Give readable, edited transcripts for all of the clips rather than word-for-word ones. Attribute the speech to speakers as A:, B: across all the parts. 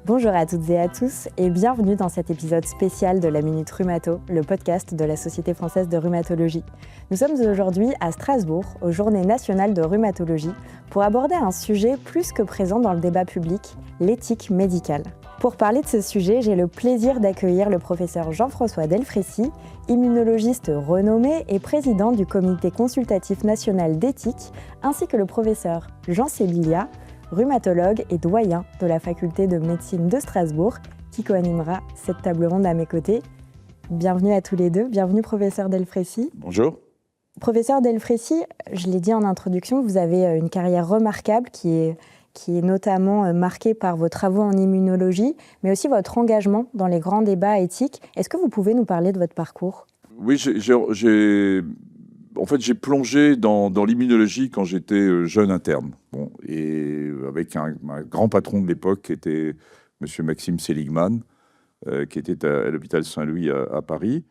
A: Bonjour à toutes et à tous et bienvenue dans cet épisode spécial de la Minute Rhumato, le podcast de la Société française de rhumatologie. Nous sommes aujourd'hui à Strasbourg, aux Journées nationales de rhumatologie, pour aborder un sujet plus que présent dans le débat public, l'éthique médicale. Pour parler de ce sujet, j'ai le plaisir d'accueillir le professeur Jean-François Delfraissy, immunologiste renommé et président du Comité consultatif national d'éthique, ainsi que le professeur Jean Sébillia, rhumatologue et doyen de la faculté de médecine de Strasbourg, qui co-animera cette table ronde à mes côtés. Bienvenue à tous les deux, bienvenue professeur Delfraissy.
B: Bonjour.
A: Professeur Delfraissy, je l'ai dit en introduction, vous avez une carrière remarquable qui est notamment marquée par vos travaux en immunologie, mais aussi votre engagement dans les grands débats éthiques. Est-ce que vous pouvez nous parler de votre parcours ?
B: Oui, j'ai plongé dans l'immunologie quand j'étais jeune interne. Et avec un grand patron de l'époque qui était M. Maxime Seligman, qui était à l'hôpital Saint-Louis à Paris.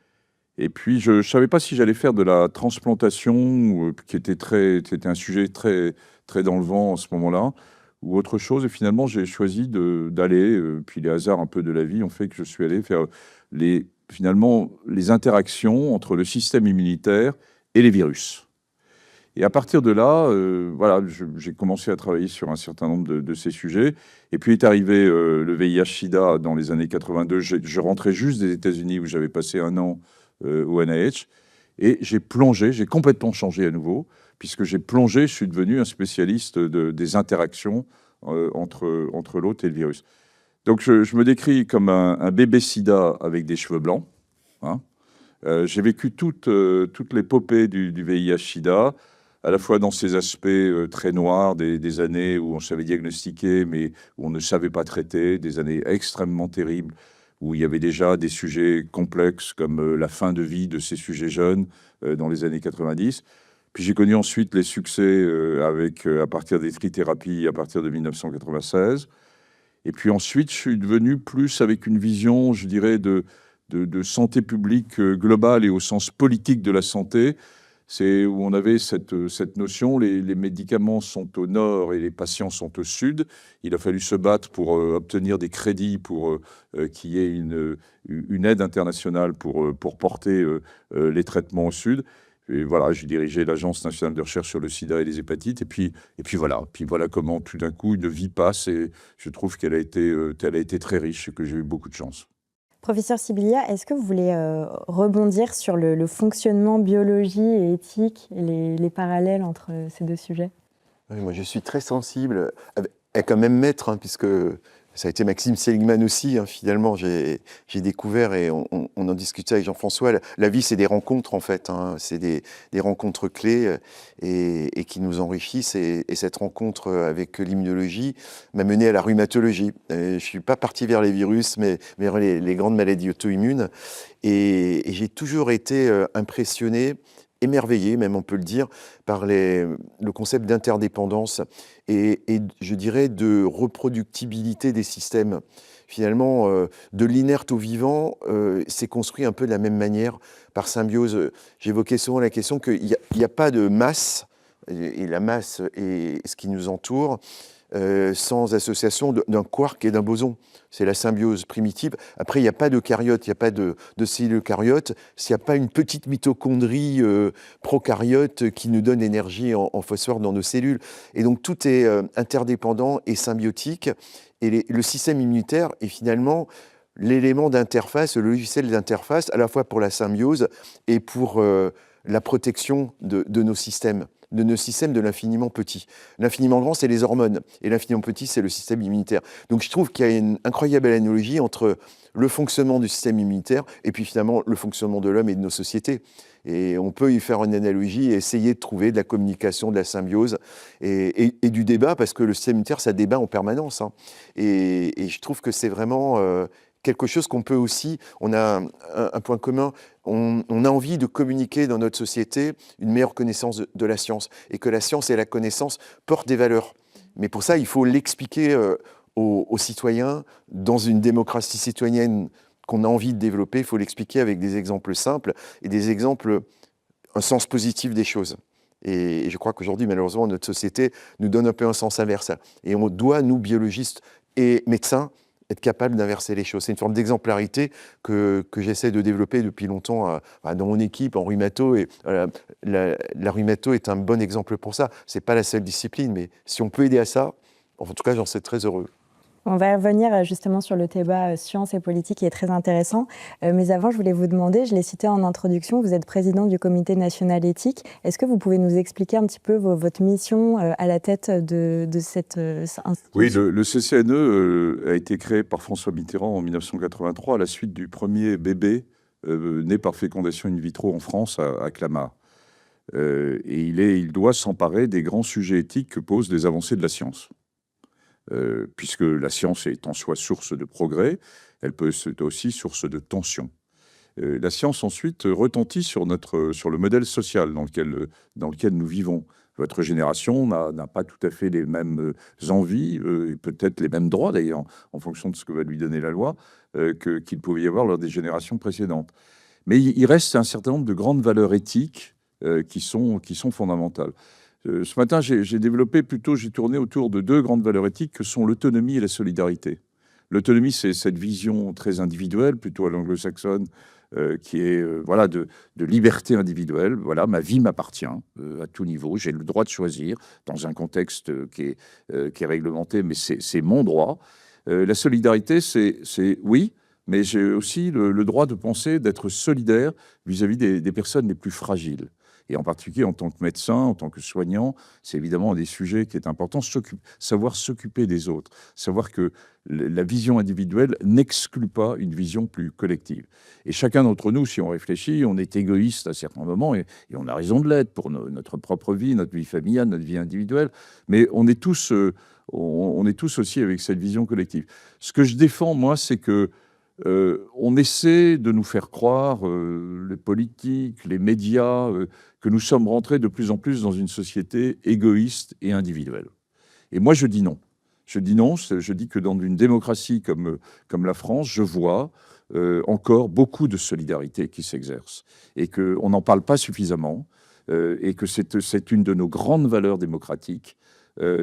B: Et puis, je ne savais pas si j'allais faire de la transplantation, qui était un sujet très, très dans le vent en ce moment-là, ou autre chose. Et finalement, j'ai choisi d'aller, puis les hasards un peu de la vie ont fait que je suis allé faire les interactions entre le système immunitaire et les virus. Et à partir de là, j'ai commencé à travailler sur un certain nombre de ces sujets. Et puis est arrivé le VIH-Sida dans les années 82. Je rentrais juste des États-Unis où j'avais passé un an au NIH. Et j'ai complètement changé à nouveau, puisque je suis devenu un spécialiste des interactions entre l'hôte et le virus. Donc je me décris comme un bébé sida avec des cheveux blancs. Hein. J'ai vécu toute l'épopée du VIH-Sida, à la fois dans ses aspects très noirs, des années où on savait diagnostiquer, mais où on ne savait pas traiter, des années extrêmement terribles, où il y avait déjà des sujets complexes comme la fin de vie de ces sujets jeunes dans les années 90. Puis j'ai connu ensuite les succès à partir des trithérapies à partir de 1996. Et puis ensuite, je suis devenu plus avec une vision, je dirais, de santé publique globale et au sens politique de la santé. C'est où on avait cette notion, les médicaments sont au nord et les patients sont au sud. Il a fallu se battre pour obtenir des crédits pour qu'il y ait une aide internationale pour porter les traitements au sud. Et voilà, j'ai dirigé l'Agence nationale de recherche sur le sida et les hépatites. Et puis voilà comment tout d'un coup une vie passe. Et je trouve qu'elle a été très riche et que j'ai eu beaucoup de chance.
A: Professeur Sébillia, est-ce que vous voulez rebondir sur le fonctionnement biologie et éthique et les parallèles entre ces deux sujets ?
C: Oui, moi, je suis très sensible, et quand même maître, puisque ça a été Maxime Seligman aussi, finalement, j'ai découvert, et on en discutait avec Jean-François, la vie, c'est des rencontres, en fait, c'est des rencontres clés et qui nous enrichissent, et cette rencontre avec l'immunologie m'a mené à la rhumatologie. Je ne suis pas parti vers les virus, mais vers les grandes maladies auto-immunes, et j'ai toujours été impressionné, émerveillé, même on peut le dire, par le concept d'interdépendance et je dirais de reproductibilité des systèmes. Finalement, de l'inerte au vivant, c'est construit un peu de la même manière, par symbiose. J'évoquais souvent la question qu'il n'y a pas de masse, et la masse est ce qui nous entoure, sans association d'un quark et d'un boson. C'est la symbiose primitive. Après, il n'y a pas d'eucaryote, il n'y a pas de cellules eucaryotes, s'il n'y a pas une petite mitochondrie prokaryote qui nous donne énergie en phosphore dans nos cellules. Et donc, tout est interdépendant et symbiotique. Et le système immunitaire est finalement l'élément d'interface, le logiciel d'interface, à la fois pour la symbiose et pour la protection de nos systèmes. De nos systèmes de l'infiniment petit. L'infiniment grand, c'est les hormones, et l'infiniment petit, c'est le système immunitaire. Donc je trouve qu'il y a une incroyable analogie entre le fonctionnement du système immunitaire et puis finalement le fonctionnement de l'homme et de nos sociétés. Et on peut y faire une analogie et essayer de trouver de la communication, de la symbiose et du débat, parce que le système immunitaire, ça débat en permanence. Et je trouve que c'est vraiment quelque chose qu'on peut aussi, on a un point commun, on a envie de communiquer dans notre société une meilleure connaissance de la science, et que la science et la connaissance portent des valeurs. Mais pour ça, il faut l'expliquer aux citoyens dans une démocratie citoyenne qu'on a envie de développer. Il faut l'expliquer avec des exemples simples et des exemples, un sens positif des choses. Et je crois qu'aujourd'hui, malheureusement, notre société nous donne un peu un sens inverse. Et on doit, nous, biologistes et médecins, être capable d'inverser les choses. C'est une forme d'exemplarité que j'essaie de développer depuis longtemps dans mon équipe en rhumato. Et la rhumato est un bon exemple pour ça. C'est pas la seule discipline, mais si on peut aider à ça, en tout cas, j'en serais très heureux.
A: On va revenir justement sur le débat science et politique qui est très intéressant. Mais avant, je voulais vous demander, je l'ai cité en introduction, vous êtes président du Comité national éthique. Est-ce que vous pouvez nous expliquer un petit peu votre mission à la tête de cette institution ?
B: Oui, le CCNE a été créé par François Mitterrand en 1983 à la suite du premier bébé né par fécondation in vitro en France à Clamart. Et il doit s'emparer des grands sujets éthiques que posent les avancées de la science. Puisque la science est en soi source de progrès, elle peut être aussi source de tension. La science ensuite retentit sur le modèle social dans lequel nous vivons. Votre génération n'a pas tout à fait les mêmes envies, et peut-être les mêmes droits d'ailleurs, en fonction de ce que va lui donner la loi, qu'il pouvait y avoir lors des générations précédentes. Mais il reste un certain nombre de grandes valeurs éthiques qui sont fondamentales. Ce matin, j'ai tourné autour de deux grandes valeurs éthiques que sont l'autonomie et la solidarité. L'autonomie, c'est cette vision très individuelle, plutôt à l'anglo-saxonne, qui est de liberté individuelle. Voilà, ma vie m'appartient à tout niveau. J'ai le droit de choisir dans un contexte qui est réglementé, mais c'est mon droit. La solidarité, c'est oui, mais j'ai aussi le droit de penser, d'être solidaire vis-à-vis des personnes les plus fragiles. Et en particulier, en tant que médecin, en tant que soignant, c'est évidemment un des sujets qui est important, savoir s'occuper des autres, savoir que la vision individuelle n'exclut pas une vision plus collective. Et chacun d'entre nous, si on réfléchit, on est égoïste à certains moments, et on a raison de l'être pour notre propre vie, notre vie familiale, notre vie individuelle, mais on est tous aussi avec cette vision collective. Ce que je défends, moi, c'est que on essaie de nous faire croire, les politiques, les médias, que nous sommes rentrés de plus en plus dans une société égoïste et individuelle. Et moi, je dis non. Je dis non, je dis que dans une démocratie comme la France, je vois encore beaucoup de solidarité qui s'exerce et qu'on n'en parle pas suffisamment et que c'est une de nos grandes valeurs démocratiques.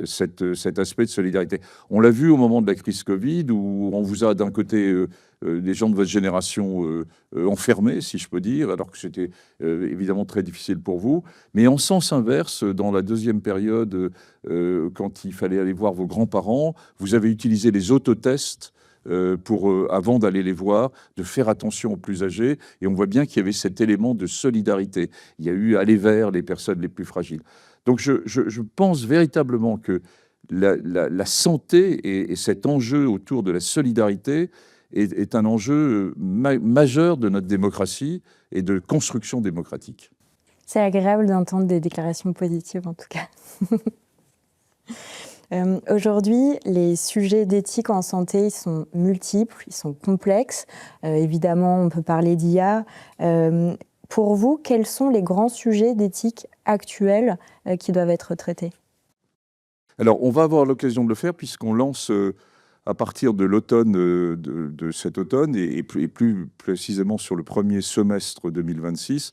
B: Cet aspect de solidarité. On l'a vu au moment de la crise Covid, où on vous a d'un côté des gens de votre génération enfermés, si je peux dire, alors que c'était évidemment très difficile pour vous. Mais en sens inverse, dans la deuxième période, quand il fallait aller voir vos grands-parents, vous avez utilisé les autotests avant d'aller les voir, de faire attention aux plus âgés. Et on voit bien qu'il y avait cet élément de solidarité. Il y a eu aller vers les personnes les plus fragiles. Donc je pense véritablement que la santé et cet enjeu autour de la solidarité est un enjeu majeur de notre démocratie et de construction démocratique.
A: C'est agréable d'entendre des déclarations positives en tout cas. Aujourd'hui, les sujets d'éthique en santé sont multiples, ils sont complexes. Évidemment, on peut parler d'IA. Pour vous, quels sont les grands sujets d'éthique actuels qui doivent être traités ?
B: Alors, on va avoir l'occasion de le faire puisqu'on lance à partir de l'automne, de cet automne, et plus précisément sur le premier semestre 2026,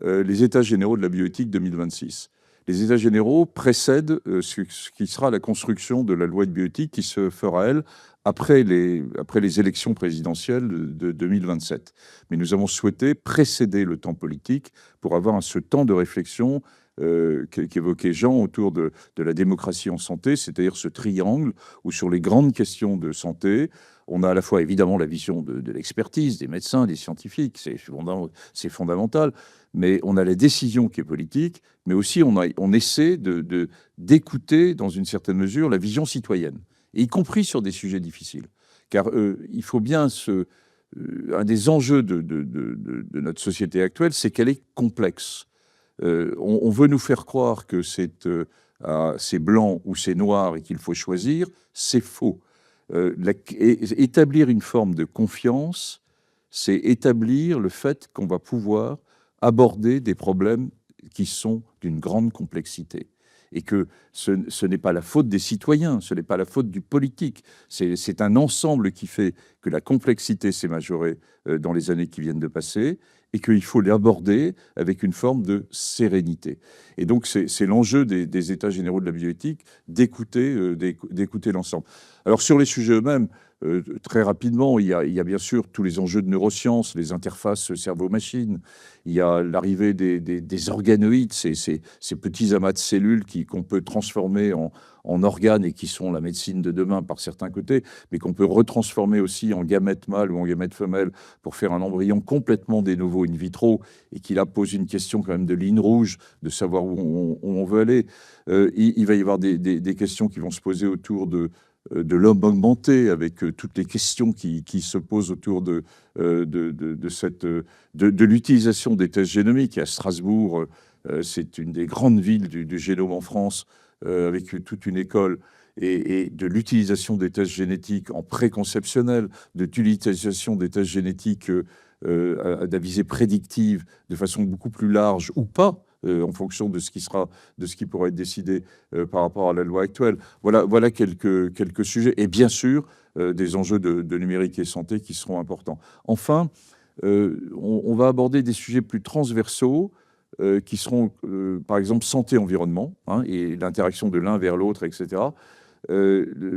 B: les États généraux de la bioéthique 2026. Les États généraux précèdent ce qui sera la construction de la loi de bioéthique qui se fera, elle, après les élections présidentielles de 2027. Mais nous avons souhaité précéder le temps politique pour avoir ce temps de réflexion qu'évoquait Jean autour de la démocratie en santé, c'est-à-dire ce triangle où sur les grandes questions de santé, on a à la fois évidemment la vision de l'expertise, des médecins, des scientifiques, c'est fondamental, mais on a la décision qui est politique, mais aussi on essaie d'écouter dans une certaine mesure la vision citoyenne, et y compris sur des sujets difficiles. Car il faut bien un des enjeux de notre société actuelle, c'est qu'elle est complexe. On veut nous faire croire que c'est blanc ou c'est noir et qu'il faut choisir, c'est faux. Établir une forme de confiance, c'est établir le fait qu'on va pouvoir aborder des problèmes qui sont d'une grande complexité. Et que ce n'est pas la faute des citoyens, ce n'est pas la faute du politique. C'est un ensemble qui fait que la complexité s'est majorée dans les années qui viennent de passer et qu'il faut l'aborder avec une forme de sérénité. Et donc, c'est l'enjeu des États généraux de la bioéthique d'écouter l'ensemble. Alors, sur les sujets eux-mêmes, très rapidement, il y a bien sûr tous les enjeux de neurosciences, les interfaces cerveau-machine. Il y a l'arrivée des organoïdes, ces petits amas de cellules qu'on peut transformer en organes et qui sont la médecine de demain par certains côtés, mais qu'on peut retransformer aussi en gamètes mâles ou en gamètes femelles pour faire un embryon complètement de novo in vitro, et qui là pose une question quand même de ligne rouge, de savoir où on veut aller. Il va y avoir des questions qui vont se poser autour de l'homme augmenté, avec toutes les questions qui se posent autour de l'utilisation des tests génomiques. À Strasbourg, c'est une des grandes villes du génome en France, avec toute une école, et de l'utilisation des tests génétiques en préconceptionnel, de l'utilisation des tests génétiques à visée prédictive de façon beaucoup plus large ou pas, en fonction de ce qui pourrait être décidé par rapport à la loi actuelle. Voilà quelques sujets, et bien sûr des enjeux de numérique et santé qui seront importants. Enfin, on va aborder des sujets plus transversaux, qui seront par exemple santé-environnement, et l'interaction de l'un vers l'autre, etc.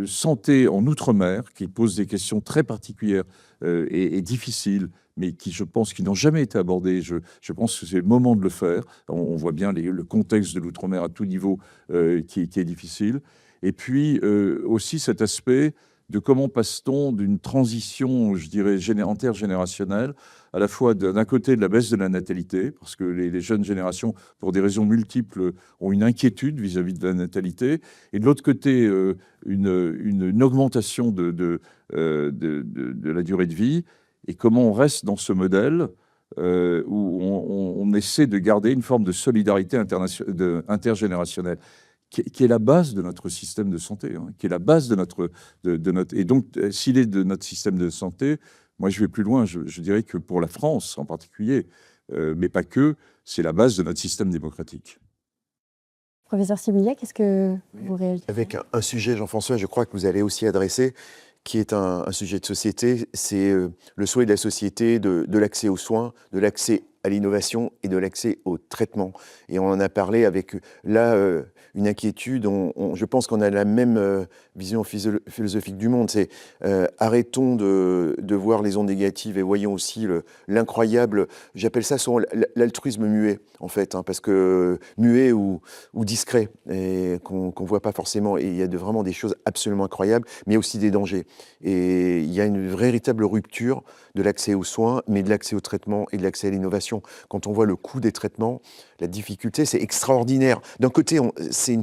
B: Santé en Outre-mer, qui pose des questions très particulières et difficiles, mais qui, je pense, qui n'ont jamais été abordées. Je pense que c'est le moment de le faire. On voit bien le contexte de l'Outre-mer à tout niveau qui est difficile. Et puis aussi cet aspect de comment passe-t-on d'une transition, je dirais, intergénérationnelle, à la fois d'un côté de la baisse de la natalité, parce que les jeunes générations, pour des raisons multiples, ont une inquiétude vis-à-vis de la natalité, et de l'autre côté, une augmentation de la durée de vie, et comment on reste dans ce modèle où on essaie de garder une forme de solidarité intergénérationnelle, qui est la base de notre système de santé, qui est la base de notre... Et donc, s'il est de notre système de santé, moi, je vais plus loin. Je dirais que pour la France en particulier, mais pas que, c'est la base de notre système démocratique.
A: Professeur Sibilia, qu'est-ce que vous réagissez?
C: Avec un sujet, Jean-François, je crois que vous allez aussi adresser, qui est un sujet de société, c'est le souhait de la société de l'accès aux soins, de l'accès à l'innovation et de l'accès au traitement. Et on en a parlé avec, là, une inquiétude. Je pense qu'on a la même vision philosophique du monde. C'est arrêtons de voir les ondes négatives et voyons aussi l'incroyable, j'appelle ça souvent l'altruisme muet, en fait, parce que muet ou discret, et qu'on ne voit pas forcément. Et il y a vraiment des choses absolument incroyables, mais aussi des dangers. Et il y a une véritable rupture de l'accès aux soins, mais de l'accès au traitement et de l'accès à l'innovation. Quand on voit le coût des traitements, la difficulté, c'est extraordinaire. D'un côté, c'est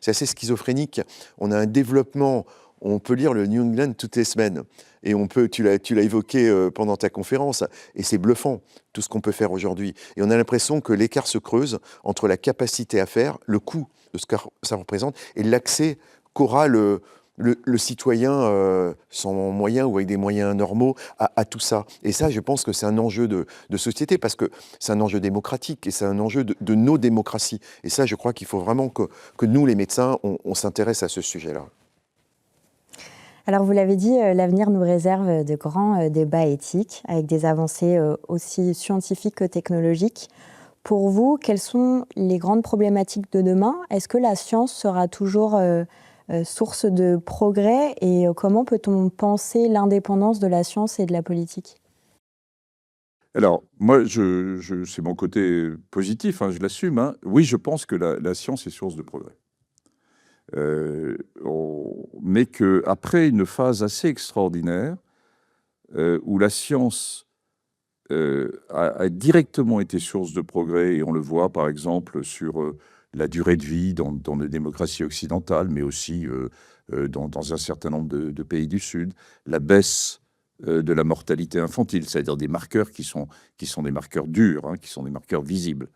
C: assez schizophrénique. On a un développement, on peut lire le New England toutes les semaines. Et tu l'as évoqué pendant ta conférence, et c'est bluffant, tout ce qu'on peut faire aujourd'hui. Et on a l'impression que l'écart se creuse entre la capacité à faire, le coût de ce que ça représente, et l'accès qu'aura le citoyen sans moyens ou avec des moyens normaux à tout ça. Et ça, je pense que c'est un enjeu de société, parce que c'est un enjeu démocratique et c'est un enjeu de nos démocraties. Et ça, je crois qu'il faut vraiment que nous, les médecins, on s'intéresse à ce sujet-là.
A: Alors, vous l'avez dit, l'avenir nous réserve de grands débats éthiques avec des avancées aussi scientifiques que technologiques. Pour vous, quelles sont les grandes problématiques de demain? Est-ce que la science sera toujours source de progrès, et comment peut-on penser l'indépendance de la science et de la politique?
B: Alors, moi, c'est mon côté positif, je l'assume. Oui, je pense que la science est source de progrès. Mais qu'après une phase assez extraordinaire, où la science a directement été source de progrès, et on le voit par exemple sur la durée de vie dans nos démocraties occidentales, mais aussi dans un certain nombre de pays du Sud, la baisse de la mortalité infantile, c'est-à-dire des marqueurs qui sont des marqueurs durs, qui sont des marqueurs visibles.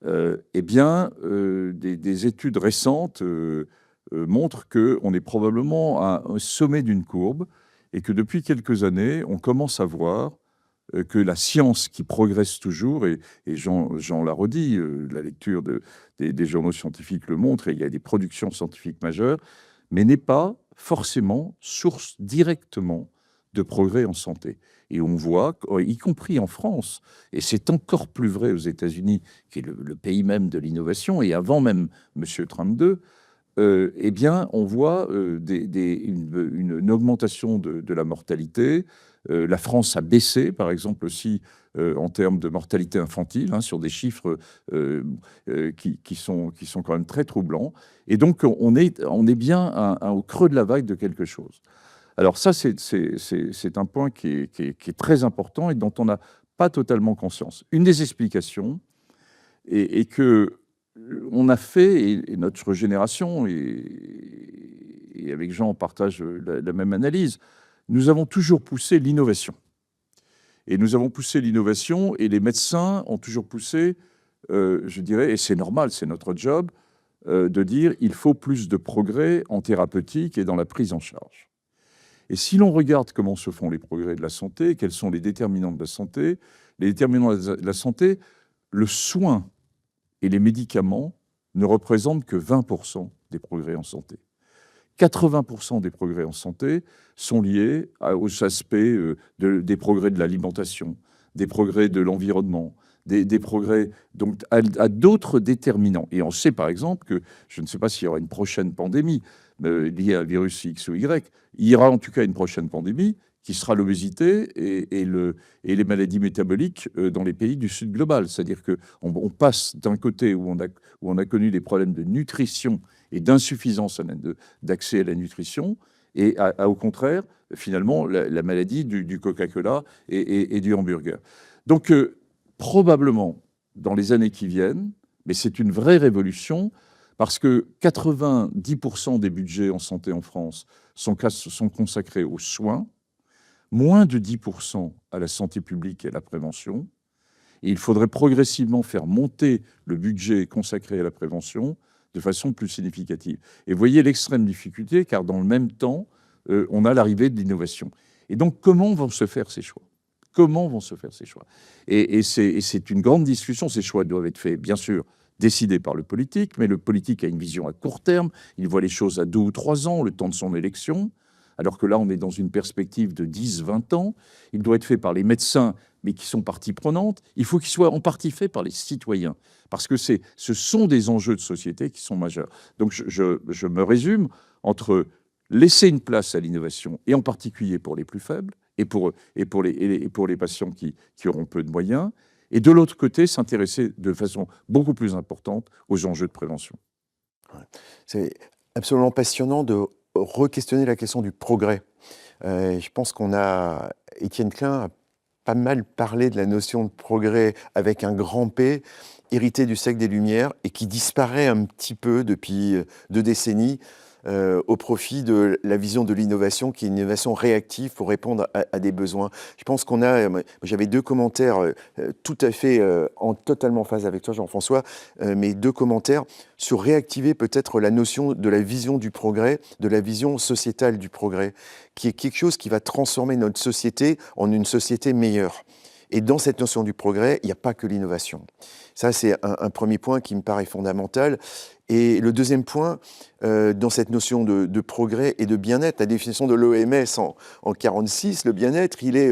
B: Eh bien, des études récentes montrent qu'on est probablement à un sommet d'une courbe, et que depuis quelques années, on commence à voir que la science qui progresse toujours, et Jean l'a redit, la lecture des journaux scientifiques le montre, et il y a des productions scientifiques majeures, mais n'est pas forcément source directement de progrès en santé. Et on voit, y compris en France, et c'est encore plus vrai aux États-Unis, qui est le pays même de l'innovation, et avant même M. Trump II, eh bien, on voit une augmentation de la mortalité. La France a baissé, par exemple, aussi en termes de mortalité infantile, hein, sur des chiffres qui sont quand même très troublants. Et donc, on est bien au creux de la vague de quelque chose. Alors ça, c'est un point qui est très important et dont on n'a pas totalement conscience. Une des explications est que on a fait, et notre génération, et avec Jean, on partage la même analyse, nous avons toujours poussé l'innovation. Et nous avons poussé l'innovation, et les médecins ont toujours poussé, je dirais, et c'est normal, c'est notre job, de dire il faut plus de progrès en thérapeutique et dans la prise en charge. Et si l'on regarde comment se font les progrès de la santé, quels sont les déterminants de la santé, les déterminants de la santé, le soin et les médicaments ne représentent que 20% des progrès en santé. 80% des progrès en santé sont liés aux aspects des progrès de l'alimentation, des progrès de l'environnement, des progrès donc à d'autres déterminants. Et on sait par exemple que, je ne sais pas s'il y aura une prochaine pandémie liée à un virus X ou Y, il y aura en tout cas une prochaine pandémie qui sera l'obésité et les maladies métaboliques dans les pays du Sud global. C'est-à-dire qu'on passe d'un côté où on a connu des problèmes de nutrition et d'insuffisance d'accès à la nutrition, et au contraire, finalement, la maladie du Coca-Cola et du hamburger. Donc, probablement, dans les années qui viennent, mais c'est une vraie révolution, parce que 90% des budgets en santé en France sont consacrés aux soins, moins de 10% à la santé publique et à la prévention. Et il faudrait progressivement faire monter le budget consacré à la prévention de façon plus significative. Et vous voyez l'extrême difficulté, car dans le même temps, on a l'arrivée de l'innovation. Et donc, comment vont se faire ces choix ? Comment vont se faire ces choix ? Et c'est une grande discussion. Ces choix doivent être faits, bien sûr, décidés par le politique, mais le politique a une vision à court terme. Il voit les choses à 2 ou 3 ans, le temps de son élection. Alors que là, on est dans une perspective de 10, 20 ans. Il doit être fait par les médecins, mais qui sont partie prenante. Il faut qu'il soit en partie fait par les citoyens, parce que ce sont des enjeux de société qui sont majeurs. Donc, je me résume entre laisser une place à l'innovation, et en particulier pour les plus faibles, et pour les patients qui auront peu de moyens, et de l'autre côté, s'intéresser de façon beaucoup plus importante aux enjeux de prévention.
C: C'est absolument passionnant de re-questionner la question du progrès. Je pense Étienne Klein a pas mal parlé de la notion de progrès avec un grand P, hérité du siècle des Lumières, et qui disparaît un petit peu depuis 2 décennies au profit de la vision de l'innovation, qui est une innovation réactive pour répondre à des besoins. Je pense j'avais 2 commentaires tout à fait totalement en phase avec toi, Jean-François, mais 2 commentaires sur réactiver peut-être la notion de la vision du progrès, de la vision sociétale du progrès, qui est quelque chose qui va transformer notre société en une société meilleure. Et dans cette notion du progrès, il n'y a pas que l'innovation. Ça, c'est un premier point qui me paraît fondamental. Et le deuxième point, dans cette notion de progrès et de bien-être, la définition de l'OMS en 1946, le bien-être, il est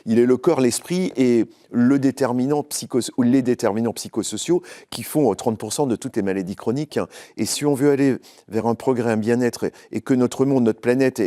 C: le corps, l'esprit et les déterminants psychosociaux qui font 30% de toutes les maladies chroniques. Et si on veut aller vers un progrès, un bien-être, et que notre monde, notre planète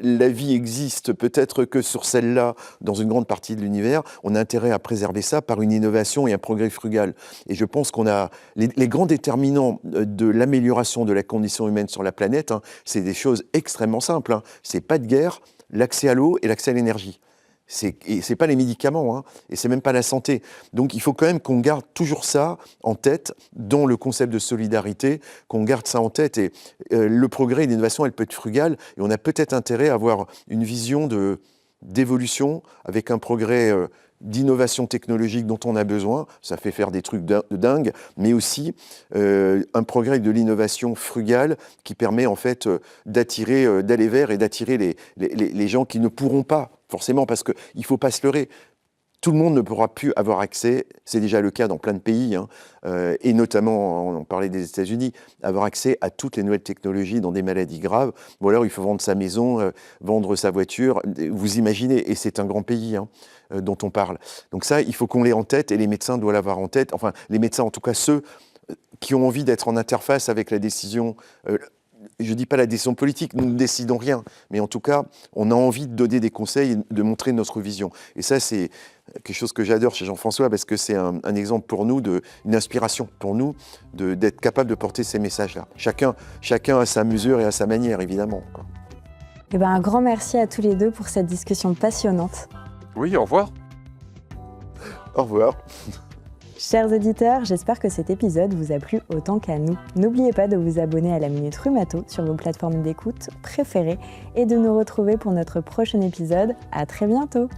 C: la vie existe peut-être que sur celle-là, dans une grande partie de l'univers, on a intérêt à préserver ça par une innovation et un progrès frugal. Et je pense qu'on a les grands déterminants de l'amélioration de la condition humaine sur la planète, c'est des choses extrêmement simples. C'est pas de guerre, l'accès à l'eau et l'accès à l'énergie. C'est pas les médicaments, et c'est même pas la santé. Donc il faut quand même qu'on garde toujours ça en tête dans le concept de solidarité, qu'on garde ça en tête. Et le progrès et l'innovation, elle peut être frugale, et on a peut-être intérêt à avoir une vision d'évolution avec un progrès d'innovation technologique dont on a besoin. Ça fait faire des trucs de dingue, mais aussi un progrès de l'innovation frugale qui permet en fait d'aller vers et d'attirer les gens qui ne pourront pas, forcément, parce qu'il ne faut pas se leurrer. Tout le monde ne pourra plus avoir accès, c'est déjà le cas dans plein de pays, et notamment, on parlait des États-Unis, avoir accès à toutes les nouvelles technologies dans des maladies graves. Bon, alors il faut vendre sa maison, vendre sa voiture, vous imaginez, et c'est un grand pays dont on parle. Donc ça, il faut qu'on l'ait en tête, et les médecins doivent l'avoir en tête, enfin, les médecins, en tout cas ceux qui ont envie d'être en interface avec la décision. Je ne dis pas la décision politique, nous ne décidons rien, mais en tout cas, on a envie de donner des conseils et de montrer notre vision. Et ça, c'est quelque chose que j'adore chez Jean-François, parce que c'est un exemple pour nous, une inspiration pour nous, d'être capable de porter ces messages-là. Chacun à sa mesure et à sa manière, évidemment.
A: Eh ben, un grand merci à tous les deux pour cette discussion passionnante.
B: Oui, au revoir.
C: Au revoir.
A: Chers auditeurs, j'espère que cet épisode vous a plu autant qu'à nous. N'oubliez pas de vous abonner à la Minute Rhumato sur vos plateformes d'écoute préférées et de nous retrouver pour notre prochain épisode. À très bientôt.